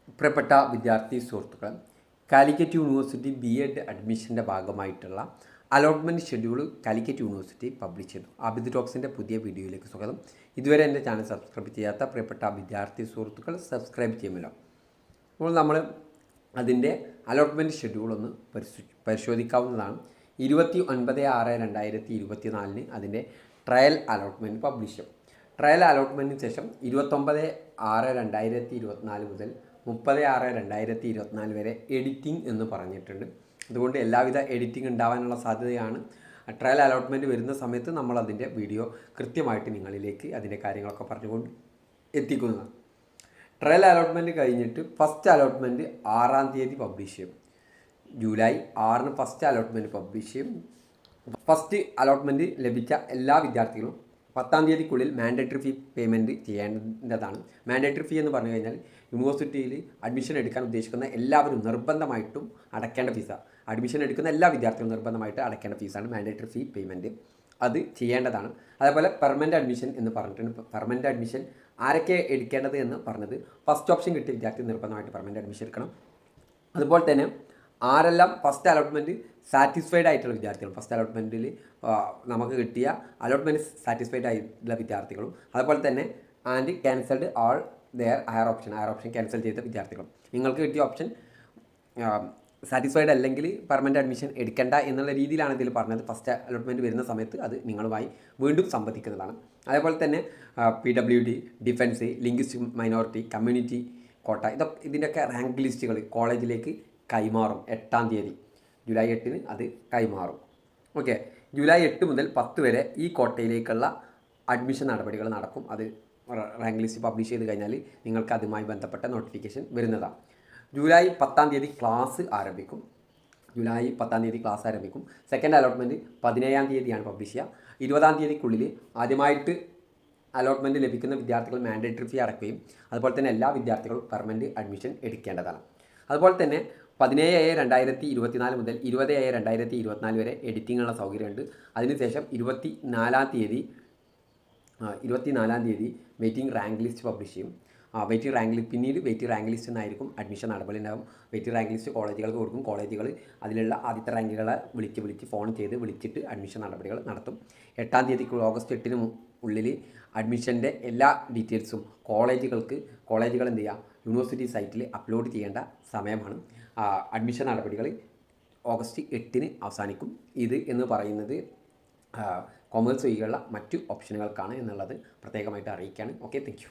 പ്രിയപ്പെട്ട വിദ്യാർത്ഥി സുഹൃത്തുക്കൾ, കാലിക്കറ്റ് യൂണിവേഴ്സിറ്റി ബി.എഡ് അഡ്മിഷൻ്റെ ഭാഗമായിട്ടുള്ള allotment schedule Calicut university publish ചെയ്തു. ആബിദ് ടോക്സിൻ്റെ പുതിയ വീഡിയോയിലേക്ക് സ്വാഗതം. ഇതുവരെ എൻ്റെ ചാനൽ സബ്സ്ക്രൈബ് ചെയ്യാത്ത പ്രിയപ്പെട്ട വിദ്യാർത്ഥി സുഹൃത്തുക്കൾ സബ്സ്ക്രൈബ് ചെയ്യുമല്ലോ. അപ്പോൾ നമ്മൾ അതിൻ്റെ അലോട്ട്മെൻറ്റ് ഷെഡ്യൂൾ ഒന്ന് പരിശോധിക്കാവുന്നതാണ്. 29/6/2024 അതിൻ്റെ ട്രയൽ അലോട്ട്മെൻറ്റ് പബ്ലിഷ് ചെയ്യും. ട്രയൽ അലോട്ട്മെൻറ്റിന് ശേഷം 29/6/2024 മുതൽ 30/6/2024 വരെ എഡിറ്റിംഗ് എന്ന് പറഞ്ഞിട്ടുണ്ട്. അതുകൊണ്ട് എല്ലാവിധ എഡിറ്റിംഗ് ഉണ്ടാവാനുള്ള സാധ്യതയാണ്. ട്രയൽ അലോട്ട്മെൻറ്റ് വരുന്ന സമയത്ത് നമ്മൾ അതിൻ്റെ വീഡിയോ കൃത്യമായിട്ട് നിങ്ങളിലേക്ക് അതിൻ്റെ കാര്യങ്ങളൊക്കെ പറഞ്ഞുകൊണ്ട് എത്തിക്കുന്നതാണ്. ട്രയൽ അലോട്ട്മെൻറ്റ് കഴിഞ്ഞിട്ട് ഫസ്റ്റ് അലോട്ട്മെൻറ്റ് 6-ാം തീയതി പബ്ലിഷ് ചെയ്യും. ജൂലൈ 6-ന് ഫസ്റ്റ് അലോട്ട്മെൻറ്റ് പബ്ലിഷ് ചെയ്യും. ഫസ്റ്റ് അലോട്ട്മെൻറ്റ് ലഭിച്ച എല്ലാ വിദ്യാർത്ഥികളും 10-ാം തീയതിക്കുള്ളിൽ മാൻഡേറ്ററി ഫീ പേയ്മെൻറ്റ് ചെയ്യേണ്ടതാണ്. മാൻഡേറ്ററി ഫീ എന്ന് പറഞ്ഞു കഴിഞ്ഞാൽ യൂണിവേഴ്സിറ്റിയിൽ അഡ്മിഷൻ എടുക്കാൻ ഉദ്ദേശിക്കുന്ന എല്ലാവരും നിർബന്ധമായിട്ടും അടയ്ക്കേണ്ട ഫീസാണ്. അഡ്മിഷൻ എടുക്കുന്ന എല്ലാ വിദ്യാർത്ഥികളും നിർബന്ധമായിട്ട് അടയ്ക്കേണ്ട ഫീസാണ് മാൻഡേറ്ററി ഫീ പേയ്മെൻറ്റ്. അത് ചെയ്യേണ്ടതാണ്. അതേപോലെ പെർമനൻറ്റ് അഡ്മിഷൻ എന്ന് പറഞ്ഞിട്ടുണ്ട്. പെർമനൻറ്റ് അഡ്മിഷൻ ആരൊക്കെ എടുക്കേണ്ടത് എന്ന് പറഞ്ഞത് ഫസ്റ്റ് ഓപ്ഷൻ കിട്ടിയ വിദ്യാർത്ഥി നിർബന്ധമായിട്ട് പെർമനൻറ്റ് അഡ്മിഷൻ എടുക്കണം. അതുപോലെ തന്നെ ആരെല്ലാം ഫസ്റ്റ് അലോട്ട്മെൻറ്റ് സാറ്റിസ്ഫൈഡ് ആയിട്ടുള്ള വിദ്യാർത്ഥികളും, ഫസ്റ്റ് അലോട്ട്മെൻറ്റിൽ നമുക്ക് കിട്ടിയ അലോട്ട്മെൻറ്റ് സാറ്റിസ്ഫൈഡ് ആയിട്ടുള്ള വിദ്യാർത്ഥികളും, അതുപോലെ തന്നെ and cancelled all their higher option cancel ചെയ്ത വിദ്യാർത്ഥികളും, നിങ്ങൾക്ക് കിട്ടിയ ഓപ്ഷൻ സാറ്റിസ്ഫൈഡ് അല്ലെങ്കിൽ പെർമനൻറ്റ് അഡ്മിഷൻ എടുക്കേണ്ട എന്നുള്ള രീതിയിലാണ് ഇതിൽ പറഞ്ഞത്. ഫസ്റ്റ് അലോട്ട്മെൻറ്റ് വരുന്ന സമയത്ത് അത് നിങ്ങളുമായി വീണ്ടും സംവദിക്കുന്നതാണ്. അതേപോലെ തന്നെ PWD, defence, linguistic minority, community quota, ഇതിൻ്റെയൊക്കെ റാങ്ക് ലിസ്റ്റുകൾ കോളേജിലേക്ക് കൈമാറും. 8-ാം തീയതി ജൂലൈ 8-ന് അത് കൈമാറും. ഓക്കെ, ജൂലൈ 8 മുതൽ 10 വരെ ഈ കോട്ടയിലേക്കുള്ള അഡ്മിഷൻ നടപടികൾ നടക്കും. അത് റാങ്ക് ലിസ്റ്റ് പബ്ലിഷ് ചെയ്ത് കഴിഞ്ഞാൽ നിങ്ങൾക്ക് അതുമായി ബന്ധപ്പെട്ട നോട്ടിഫിക്കേഷൻ വരുന്നതാണ്. ജൂലൈ 10-ാം തീയതി ക്ലാസ് ആരംഭിക്കും. സെക്കൻഡ് അലോട്ട്മെൻറ്റ് 17-ാം തീയതിയാണ് പബ്ലിഷ് ചെയ്യുക. 20-ാം തീയതിക്കുള്ളിൽ ആദ്യമായിട്ട് അലോട്ട്മെൻറ്റ് ലഭിക്കുന്ന വിദ്യാർത്ഥികൾ മാൻഡേറ്ററി ഫീ അടക്കുകയും അതുപോലെ തന്നെ എല്ലാ വിദ്യാർത്ഥികളും പെർമനൻറ്റ് അഡ്മിഷൻ എടുക്കേണ്ടതാണ്. അതുപോലെ തന്നെ 17/2024 മുതൽ 20/2024 വരെ എഡിറ്റിങ്ങുള്ള സൗകര്യമുണ്ട്. അതിനുശേഷം 24-ാം തീയതി വെയിറ്റിംഗ് റാങ്ക് ലിസ്റ്റ് പബ്ലിഷ് ചെയ്യും. പിന്നീട് വെയിറ്റിംഗ് റാങ്ക് ലിസ്റ്റ് എന്നായിരിക്കും അഡ്മിഷൻ നടപടി ഉണ്ടാകും. വെയിറ്റിംഗ് റാങ്ക് ലിസ്റ്റ് കോളേജുകൾക്ക് കൊടുക്കും. കോളേജുകൾ അതിലുള്ള ആദ്യത്തെ റാങ്കുകളെ വിളിച്ച് ഫോൺ ചെയ്ത് വിളിച്ചിട്ട് അഡ്മിഷൻ നടപടികൾ നടത്തും. 8-ാം തീയതി ഓഗസ്റ്റ് 8-ന് ഉള്ളിൽ അഡ്മിഷൻ്റെ എല്ലാ ഡീറ്റെയിൽസും കോളേജുകൾ എന്ത് ചെയ്യുക, യൂണിവേഴ്സിറ്റി സൈറ്റിൽ അപ്ലോഡ് ചെയ്യേണ്ട സമയമാണ്. അഡ്മിഷൻ നടപടികൾ ഓഗസ്റ്റ് 8-ന് അവസാനിക്കും. ഇത് എന്ന് പറയുന്നത് കൊമേഴ്സ് ഒഴികെയുള്ള മറ്റു ഓപ്ഷനുകൾക്കാണ് എന്നുള്ളത് പ്രത്യേകമായിട്ട് അറിയിക്കുകയാണ്. Okay, thank you.